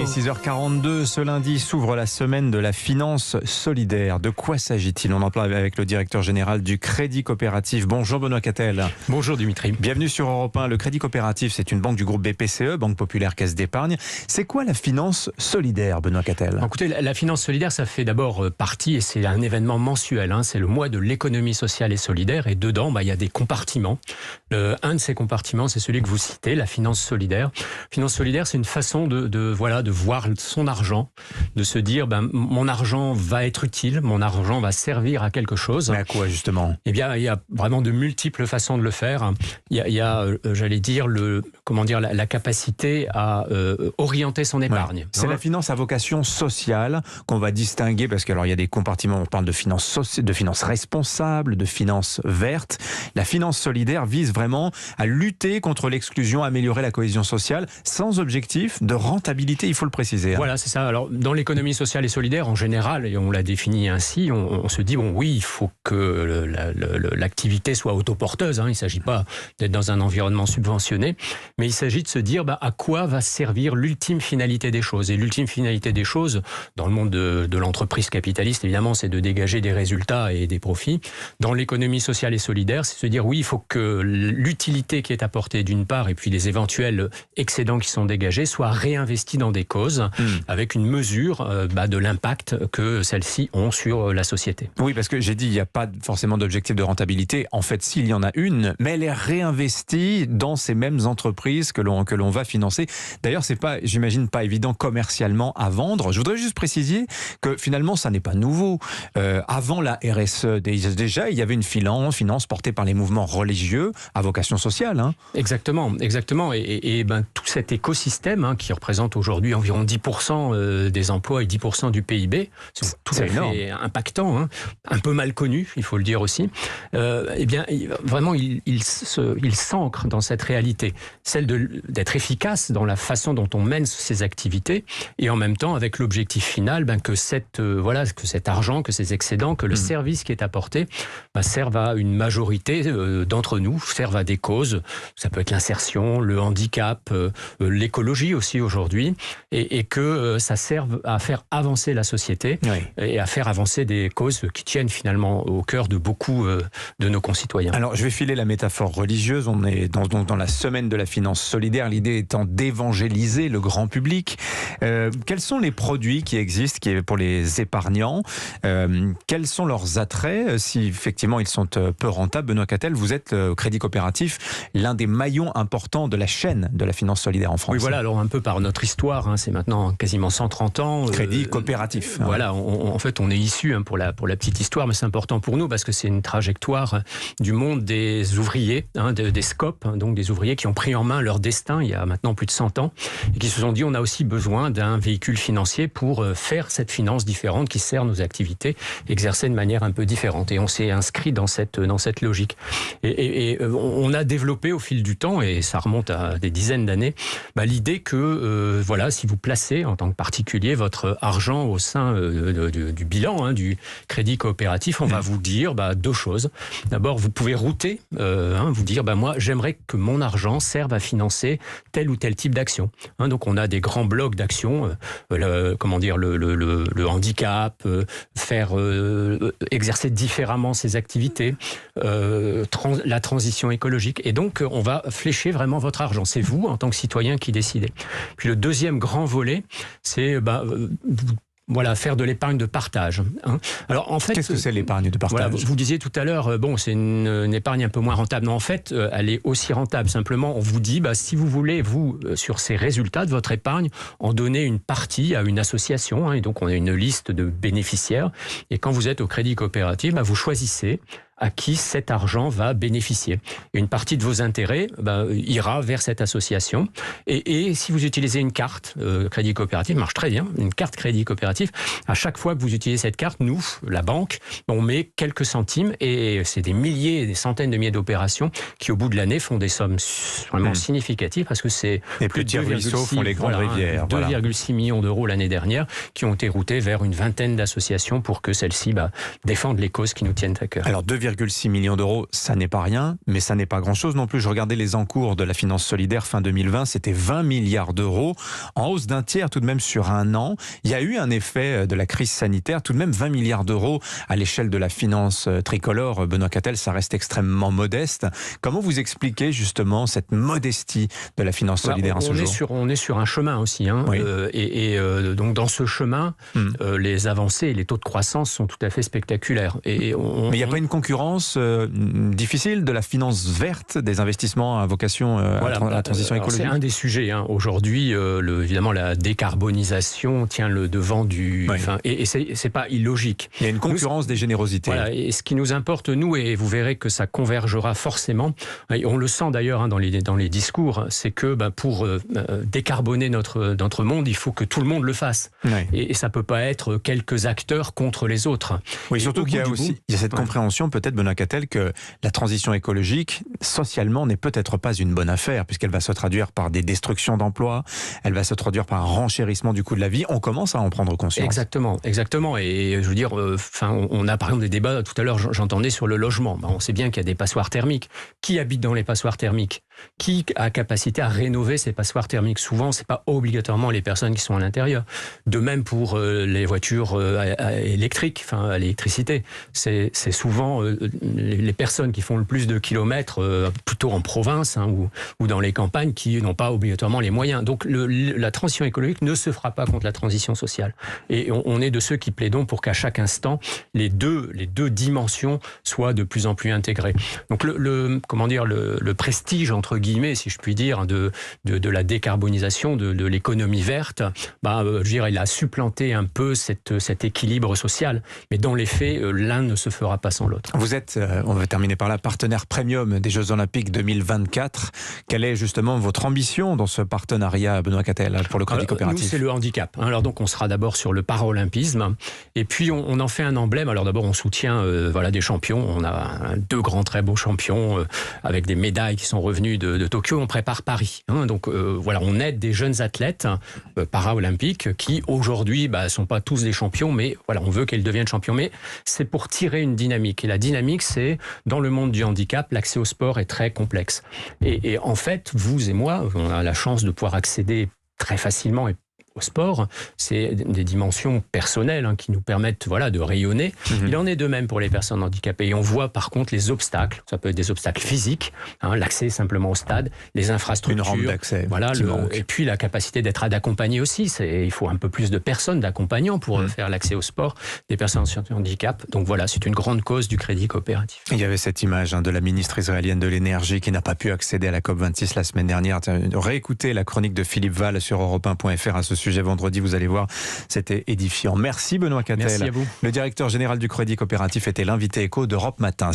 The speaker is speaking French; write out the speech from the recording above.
est 6h42, ce lundi s'ouvre la semaine de la finance solidaire. De quoi s'agit-il? On en parle avec le directeur général du Crédit Coopératif. Bonjour Benoît Cattel. Bonjour Dimitri. Bienvenue sur Europe 1. Le Crédit Coopératif, c'est une banque du groupe BPCE, Banque Populaire Caisse d'Épargne. C'est quoi la finance solidaire, Benoît Cattel? Écoutez, la finance solidaire, ça fait d'abord partie, et c'est un événement mensuel, c'est le mois de l'économie sociale et solidaire, et dedans, il y a des compartiments. Un de ces compartiments, c'est celui que vous citez, la finance solidaire. Finance solidaire, c'est une façon de voir son argent, de se dire, mon argent va être utile, mon argent va servir à quelque chose. Mais à quoi, justement? Eh bien, il y a vraiment de multiples façons de le faire. Il y a j'allais dire, la capacité à orienter son épargne. Ouais. C'est la finance à vocation sociale qu'on va distinguer, parce qu'il y a des compartiments, on parle de finance responsable, de finance verte. La finance solidaire vise vraiment à lutter contre l'exclusion, améliorer la cohésion sociale, sans objectif de rentabilité, il faut le préciser. Voilà, c'est ça. Alors, dans l'économie sociale et solidaire, en général, et on l'a défini ainsi, on se dit, oui, il faut que l'activité soit autoporteuse. Il ne s'agit pas d'être dans un environnement subventionné, mais il s'agit de se dire à quoi va servir l'ultime finalité des choses. Et l'ultime finalité des choses, dans le monde de l'entreprise capitaliste, évidemment, c'est de dégager des résultats et des profits. Dans l'économie sociale et solidaire, c'est de se dire, oui, il faut que l'utilité qui est apportée d'une part, et puis les éventuels excédents qui sont dégagés, soient réinvestis dans des causes, avec une mesure de l'impact que celles-ci ont sur la société. Oui, parce que j'ai dit, il n'y a pas forcément d'objectif de rentabilité. En fait, s'il y en a une, mais elle est réinvestie dans ces mêmes entreprises que l'on va financer. D'ailleurs, c'est pas, j'imagine, pas évident commercialement à vendre. Je voudrais juste préciser que finalement, ça n'est pas nouveau. Avant la RSE, déjà, il y avait une finance portée par les mouvements religieux à vocation sociale. Exactement. Et tout cet écosystème qui représente aujourd'hui environ 10% des emplois et 10% du PIB, c'est tout à fait impactant, un peu mal connu, il faut le dire aussi. Vraiment, il s'ancre dans cette réalité, celle d'être efficace dans la façon dont on mène ces activités, et en même temps avec l'objectif final que cet argent, que ces excédents, que le service qui est apporté serve à une majorité d'entre nous, serve à des causes. Ça peut être l'insertion, le handicap, l'écologie aussi aujourd'hui, et que ça serve à faire avancer la société, et à faire avancer des causes qui tiennent finalement au cœur de beaucoup de nos concitoyens. Alors, je vais filer la métaphore religieuse. On est dans la semaine de la finance solidaire, l'idée étant d'évangéliser le grand public. Quels sont les produits qui existent pour les épargnants? Quels sont leurs attraits si effectivement ils sont peu rentables? Benoît Cattel, vous êtes au Crédit Coopératif, l'un des maillons importants de la chaîne de la finance solidaire en France. Oui, voilà, alors un peu par notre histoire, c'est maintenant quasiment 130 ans. Crédit Coopératif. Voilà, en fait, on est issu, pour la petite histoire, mais c'est important pour nous parce que c'est une trajectoire du monde des ouvriers, des SCOP, donc des ouvriers qui ont pris en main leur destin il y a maintenant plus de 100 ans et qui se sont dit, on a aussi besoin d'un véhicule financier pour faire cette finance différente qui sert nos activités, exercer de manière un peu différente. Et on s'est inscrit dans cette logique. Et on a développé au fil du temps, et ça remonte à des dizaines d'années, l'idée que si vous placez en tant que particulier votre argent au sein du bilan du Crédit Coopératif, on va vous dire deux choses. D'abord, vous pouvez router, vous dire moi j'aimerais que mon argent serve à financer tel ou tel type d'action. Donc on a des grands blocs d'actions, le handicap, faire exercer différemment ses activités, la transition écologique. Et donc on va flécher vraiment votre argent. C'est vous en tant que citoyen qui décidez. Puis le deuxième grand volet, c'est faire de l'épargne de partage. Alors en fait, qu'est-ce que c'est l'épargne de partage? Vous disiez tout à l'heure, c'est une épargne un peu moins rentable. Non, en fait, elle est aussi rentable. Simplement, on vous dit, si vous voulez, sur ces résultats de votre épargne, en donner une partie à une association. Et donc, on a une liste de bénéficiaires. Et quand vous êtes au Crédit Coopératif, vous choisissez à qui cet argent va bénéficier. Et une partie de vos intérêts ira vers cette association. Et si vous utilisez une carte Crédit Coopératif, marche très bien, une carte Crédit Coopératif, à chaque fois que vous utilisez cette carte, nous, la banque, on met quelques centimes, et c'est des milliers, des centaines de milliers d'opérations qui, au bout de l'année, font des sommes vraiment significatives, parce que c'est... Les petits ruisseaux font les grandes rivières. 2,6 millions d'euros l'année dernière, qui ont été routés vers une vingtaine d'associations pour que celles-ci défendent les causes qui nous tiennent à cœur. Alors 2,6 2,6 millions d'euros, ça n'est pas rien, mais ça n'est pas grand-chose non plus. Je regardais les encours de la finance solidaire fin 2020, c'était 20 milliards d'euros, en hausse d'un tiers tout de même sur un an. Il y a eu un effet de la crise sanitaire, tout de même 20 milliards d'euros à l'échelle de la finance tricolore. Benoît Cattel, ça reste extrêmement modeste. Comment vous expliquez justement cette modestie de la finance solidaire à ce jour? On est sur un chemin aussi. Oui. Donc dans ce chemin, les avancées et les taux de croissance sont tout à fait spectaculaires. Mais il n'y a pas une concurrence difficile de la finance verte, des investissements à vocation à la transition écologique? C'est un des sujets. Aujourd'hui, évidemment, la décarbonisation tient le devant du... Oui. Et c'est pas illogique. Il y a une concurrence des générosités. Voilà, et ce qui nous importe, nous, et vous verrez que ça convergera forcément, et on le sent d'ailleurs dans les discours, c'est que pour décarboner notre monde, il faut que tout le monde le fasse. Oui. Et ça peut pas être quelques acteurs contre les autres. Oui, surtout qu'il y a cette compréhension, peut-être, Benoît Cattel, que la transition écologique, socialement, n'est peut-être pas une bonne affaire, puisqu'elle va se traduire par des destructions d'emplois, elle va se traduire par un renchérissement du coût de la vie. On commence à en prendre conscience. Exactement. Et je veux dire, on a par exemple des débats, tout à l'heure j'entendais sur le logement. On sait bien qu'il y a des passoires thermiques. Qui habite dans les passoires thermiques? Qui a capacité à rénover ces passoires thermiques? Souvent, c'est pas obligatoirement les personnes qui sont à l'intérieur. De même pour les voitures électriques, à l'électricité. C'est souvent les personnes qui font le plus de kilomètres, plutôt en province ou dans les campagnes, qui n'ont pas obligatoirement les moyens. Donc la transition écologique ne se fera pas contre la transition sociale. Et on est de ceux qui plaidons pour qu'à chaque instant, les deux dimensions soient de plus en plus intégrées. Donc le prestige, entre guillemets, si je puis dire, de la décarbonisation, de l'économie verte, je veux dire, il a supplanté un peu cet équilibre social. Mais dans les faits, l'un ne se fera pas sans l'autre. Vous êtes, on va terminer par là, partenaire premium des Jeux Olympiques 2024. Quelle est justement votre ambition dans ce partenariat, Benoît Cattel, pour le Crédit Coopératif? Nous, c'est le handicap. Alors donc, on sera d'abord sur le paralympisme. Et puis, on en fait un emblème. Alors d'abord, on soutient des champions. On a 2 grands, très beaux champions avec des médailles qui sont revenus de Tokyo. On prépare Paris. Donc on aide des jeunes athlètes paralympiques qui, aujourd'hui, sont pas tous des champions, mais on veut qu'ils deviennent champions. Mais c'est pour tirer une dynamique. Et la dynamique, c'est, dans le monde du handicap, l'accès au sport est très complexe. Et en fait, vous et moi, on a la chance de pouvoir accéder très facilement au sport, c'est des dimensions personnelles qui nous permettent de rayonner. Il en est de même pour les personnes handicapées. Et on voit par contre les obstacles. Ça peut être des obstacles physiques, l'accès simplement au stade, les infrastructures. Une rampe d'accès. Et puis la capacité d'être accompagné aussi. Il faut un peu plus de personnes, d'accompagnants pour faire l'accès au sport des personnes en situation de handicap. Donc c'est une grande cause du Crédit Coopératif. Il y avait cette image de la ministre israélienne de l'énergie qui n'a pas pu accéder à la COP26 la semaine dernière. Réécoutez la chronique de Philippe Val sur europe1.fr à ce sujet vendredi, vous allez voir, c'était édifiant. Merci Benoît Cattel. Merci à vous. Le directeur général du Crédit Coopératif était l'invité écho d'Europe Matin.